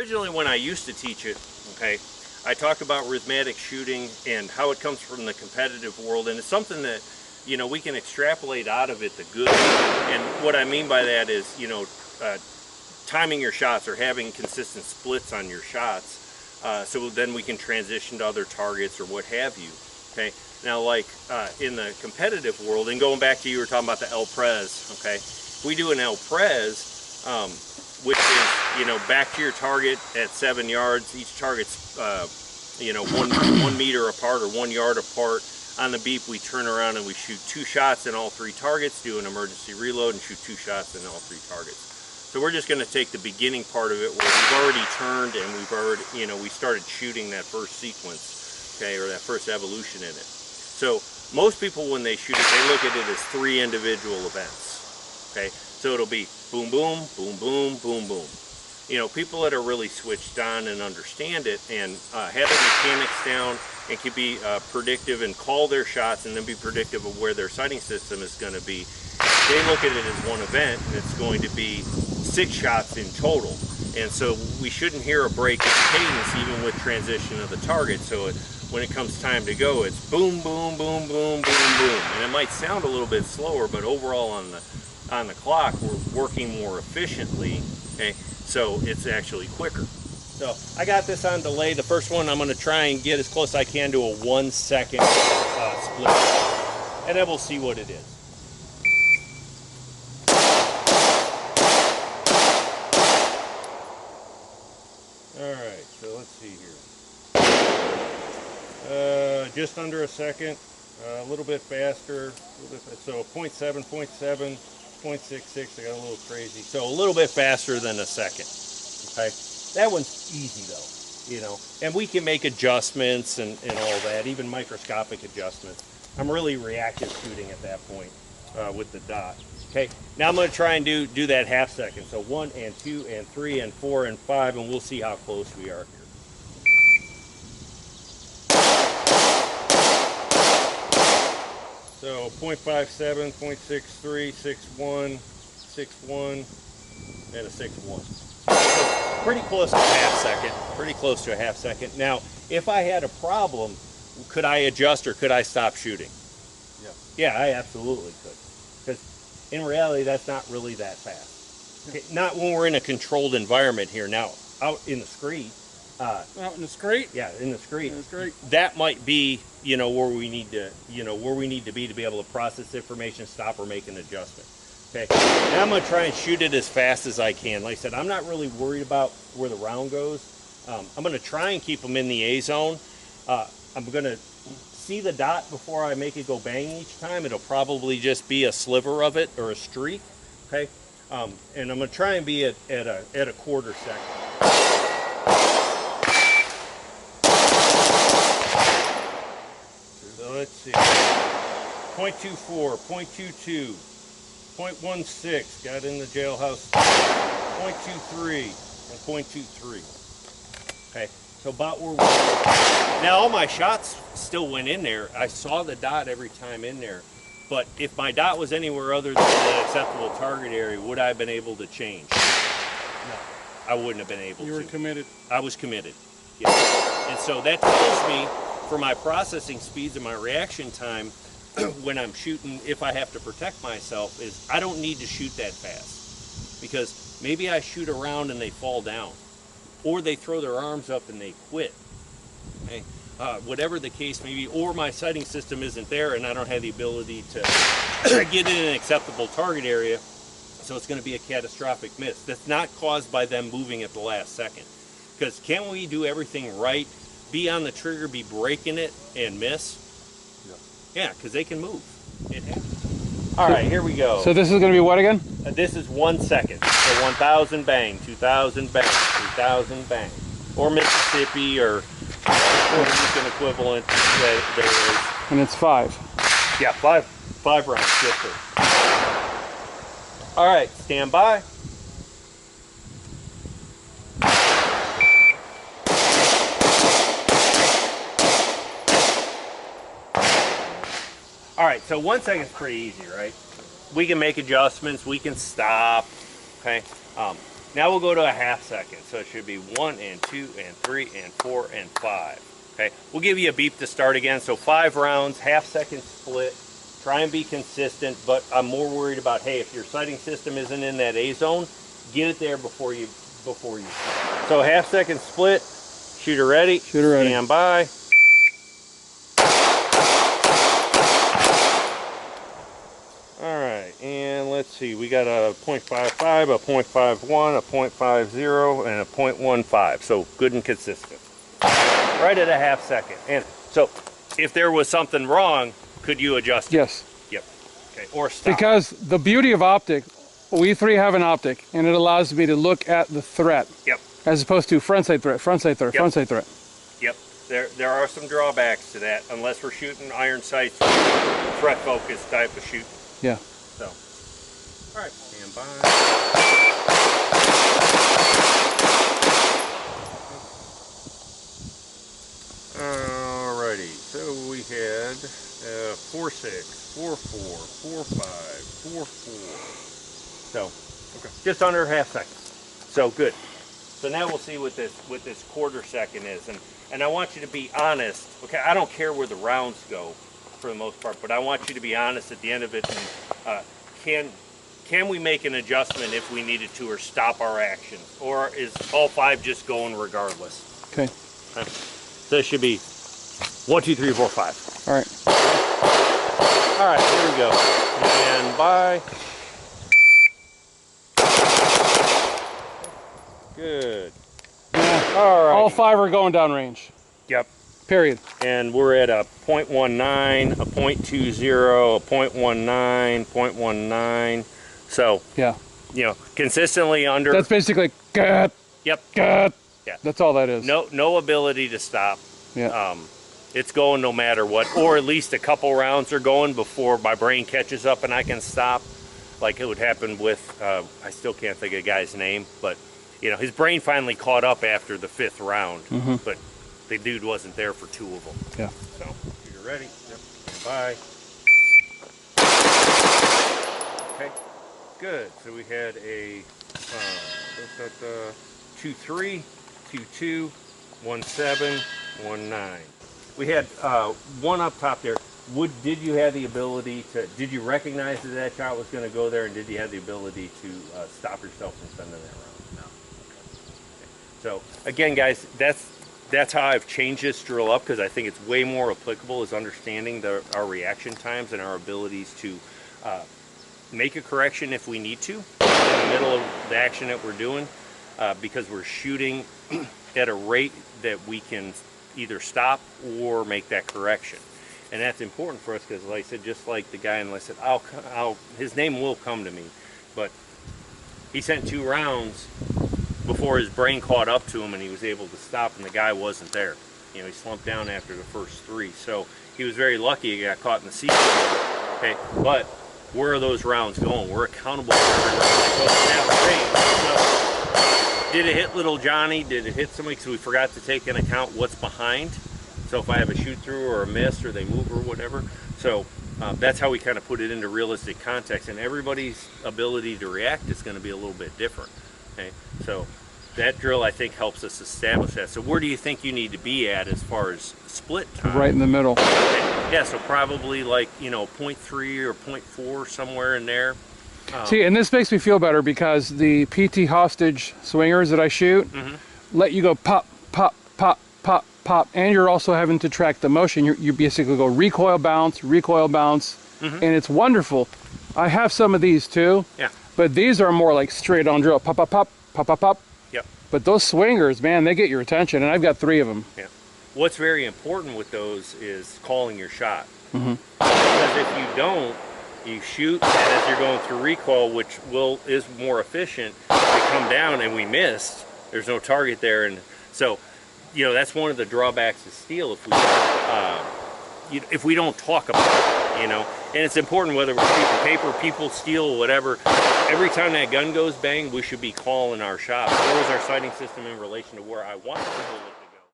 originally when I used to teach it, okay, I talked about rhythmatic shooting and how it comes from the competitive world, and it's something that, you know, we can extrapolate out of it the good. And what I mean by that is, you know, timing your shots or having consistent splits on your shots, so then we can transition to other targets or what have you. Okay, now like in the competitive world, and going back to you were talking about the El Pres, okay, if we do an El Pres, which is, you know, back to your target at 7 yards, each target's you know, one meter apart or 1 yard apart. On the beep, we turn around and we shoot 2 shots in all 3 targets, do an emergency reload, and shoot 2 shots in all 3 targets. So we're just going to take the beginning part of it where we've already turned and we've already, you know, we started shooting that first sequence, okay, or that first evolution in it. So most people, when they shoot it, they look at it as 3 individual events, okay? So it'll be boom, boom, boom, boom, boom, boom. You know, people that are really switched on and understand it and have their mechanics down and can be predictive and call their shots and then be predictive of where their sighting system is going to be, they look at it as one event, and it's going to be 6 shots in total. And so we shouldn't hear a break in cadence even with transition of the target. So when it comes time to go, it's boom, boom, boom, boom, boom, boom. And it might sound a little bit slower, but overall on the clock, we're working more efficiently, okay? So it's actually quicker. So I got this on delay. The first one I'm going to try and get as close as I can to a 1 second split, and then we'll see what it is. All right, so let's see here. Just under a second, a little bit faster, so 0.7, 0.7, 0.66, I got a little crazy. So a little bit faster than a second, okay? That one's easy though, you know, and we can make adjustments and all that, even microscopic adjustments. I'm really reactive shooting at that point with the dot. Okay, now I'm going to try and do that half second. So 1 and 2 and 3 and 4 and 5, and we'll see how close we are here. So 0.57, 0.63, 6.1, 6.1, and a 6.1. Pretty close to a half second, pretty close to a half second. Now, if I had a problem, could I adjust or could I stop shooting? Yeah, I absolutely could. Because in reality, that's not really that fast. Okay, not when we're in a controlled environment here. Now, out in the street. Out in the street? Yeah, in the street. In the street. That might be, you know, where we need to, you know, where we need to be able to process information, stop or make an adjustment. Okay, now I'm going to try and shoot it as fast as I can. Like I said, I'm not really worried about where the round goes. I'm going to try and keep them in the A zone. I'm going to see the dot before I make it go bang each time. It'll probably just be a sliver of it or a streak. Okay, and I'm going to try and be at a quarter second. So let's see. 0.24, 0.22. 0.16, got in the jailhouse. 0.23 and 0.23. Okay, so about where we were. Now all my shots still went in there. I saw the dot every time in there. But if my dot was anywhere other than the acceptable target area, would I have been able to change? No, I wouldn't have been able to. You were committed. I was committed. Yeah. And so that tells me, for my processing speeds and my reaction time, when I'm shooting, if I have to protect myself, is I don't need to shoot that fast, because maybe I shoot around and they fall down, or they throw their arms up and they quit. Okay? Whatever the case may be, or my sighting system isn't there and I don't have the ability to get in an acceptable target area, so it's going to be a catastrophic miss. That's not caused by them moving at the last second, because can we do everything right, be on the trigger, be breaking it, and miss? Yeah, because they can move. It happens. All right, here we go. So this is going to be what again? This is 1 second. So 1,000 bang, 2,000 bang, 3,000 bang. Or Mississippi, or an equivalent that there is. And it's 5. Yeah, five rounds. Yes, sir. All right, stand by. All right, so 1 second is pretty easy, right? We can make adjustments, we can stop, okay? Now we'll go to a half second. So it should be 1 and 2 and 3 and 4 and 5. Okay, we'll give you a beep to start again. So 5 rounds, half second split. Try and be consistent, but I'm more worried about, hey, if your sighting system isn't in that A zone, get it there before you start. So half second split, shooter ready, stand by. All right, and let's see, we got a .55, a .51, a .50, and a .15, so good and consistent. Right at a half second. And so if there was something wrong, could you adjust it? Yes. Yep. Okay, or stop. Because the beauty of optic, we 3 have an optic, and it allows me to look at the threat. Yep. As opposed to front sight threat, front sight threat, Yep. front sight threat. Yep. There are some drawbacks to that, unless we're shooting iron sights, threat focused type of shoot. Yeah. So, all right, stand by. Alrighty, so we had 4.6, 4.4, 4.5, 4.4. So, okay, just under half second. So good. So now we'll see what this quarter second is, and I want you to be honest. Okay, I don't care where the rounds go, for the most part, but I want you to be honest at the end of it. And can we make an adjustment if we needed to, or stop our actions, or is all 5 just going regardless? Okay. So it should be 1, 2, 3, 4, 5. All right. All right, here we go. And by. Good. Yeah. All right. All 5 are going downrange. Yep. Period. And we're at a .19, a .20, a .19, .19. So, yeah, you know, consistently under. That's basically gut. Yep. Gut. Yeah. That's all that is. No ability to stop. Yeah. It's going no matter what, or at least a couple rounds are going before my brain catches up and I can stop. Like it would happen with, I still can't think of the guy's name, but you know, his brain finally caught up after the 5th round, but the dude wasn't there for 2 of them. Yeah. So, you're ready. Yep. Bye. Okay. Good. So we had a 2-3, 2-2, 1-7, 1-9. We had one up top there. Did you have the ability to? Did you recognize that that shot was going to go there, and did you have the ability to stop yourself from sending that round? No. Okay. So again, guys, that's how I've changed this drill up, because I think it's way more applicable, is understanding our reaction times and our abilities to make a correction if we need to in the middle of the action that we're doing, because we're shooting at a rate that we can either stop or make that correction. And that's important for us, because like I said, just like the guy, and I said, his name will come to me, but he sent 2 rounds before his brain caught up to him and he was able to stop, and the guy wasn't there. You know, he slumped down after the first 3. So he was very lucky he got caught in the seat. Okay, but where are those rounds going? We're accountable for every round that goes in that range. So, did it hit little Johnny? Did it hit somebody? Because we forgot to take into account what's behind. So if I have a shoot through or a miss, or they move or whatever. So that's how we kind of put it into realistic context. And everybody's ability to react is going to be a little bit different. Okay, so that drill, I think, helps us establish that. So where do you think you need to be at as far as split time? Right in the middle. Okay. Yeah, so probably like, you know, 0.3 or 0.4, somewhere in there. See, and this makes me feel better, because the PT hostage swingers that I shoot let you go pop, pop, pop, pop, pop, and you're also having to track the motion. You basically go recoil, bounce, and it's wonderful. I have some of these too. Yeah. But these are more like straight on drill, pop, pop, pop, pop, pop, pop. Yep. But those swingers, man, they get your attention, and I've got 3 of them. Yeah. What's very important with those is calling your shot. Because if you don't, you shoot, and as you're going through recoil, which is more efficient, we come down and we missed. There's no target there, and so, you know, that's one of the drawbacks of steel if we don't talk about it, you know. And it's important, whether we're shooting paper, people, steel, whatever. Every time that gun goes bang, we should be calling our shot. Where was our sighting system in relation to where I want to hold it?